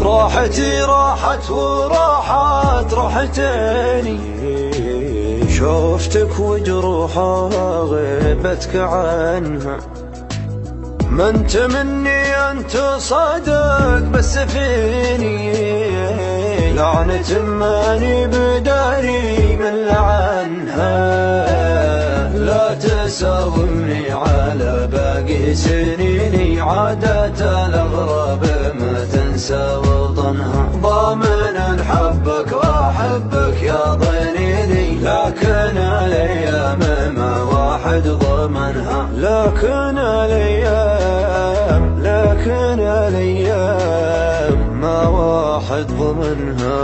راحتي راحت وراحت راحتيني، شوفتك وجروحها غيبتك عنها. ما انت مني انت صادق بس فيني، لعنة ماني بداري من لعنها. لا تساومني على باقي سنيني، عادات الأغراب ما تنسى وطنها. ضامن حبك واحبك يا ضنيني، لكن الايام ما واحد ضمنها. لكن الايام ما واحد ضمنها.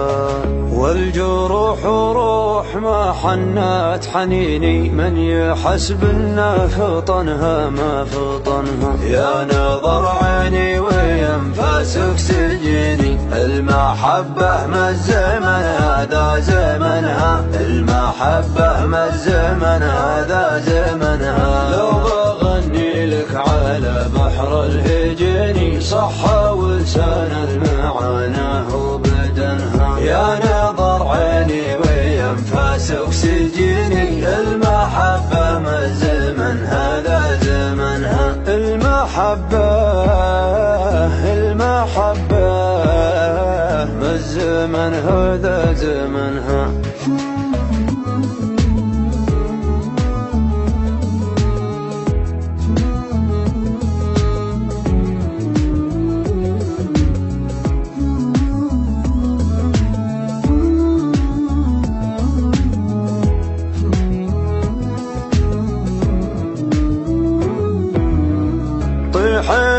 والجروح روح ما حنات حنيني، من يحسب النا فطنها ما فطنها. يا نظر عيني وينفاسك سجيني، المحبة ما الزمن هذا زمنها. المحبة ما الزمن هذا زمنها. لو بغني لك على بحر الهجيني، صح ولسان المعاناه وبدنها. يا نظر عيني وينفاسك سجيني، المحبة ما الزمن هذا زمنها. المحبة ما الزمن هذا زمنها.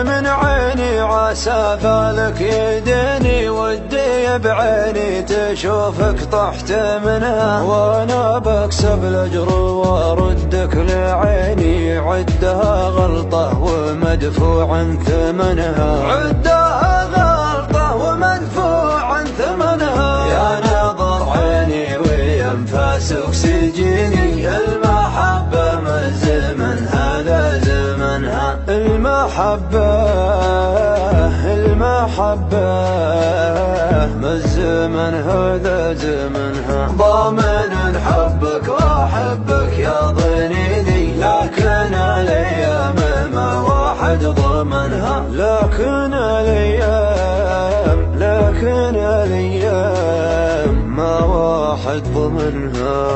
من عيني عسى فالك يديني، ودي بعيني تشوفك طحت منها. وانا بكسب الاجر واردك لعيني، عدها غلطة ومدفوع ثمنها. عدها غلطة ومدفوع ثمنها. يا نظر عيني وينفاسك سجيني، المحبة ما الزمن هذا زمنها. المحبة ما الزمن هذا زمنها. ضامن حبك واحبك يا ضنيني، لكن الايام ما واحد ضمنها. لكن الايام ما واحد ضمنها.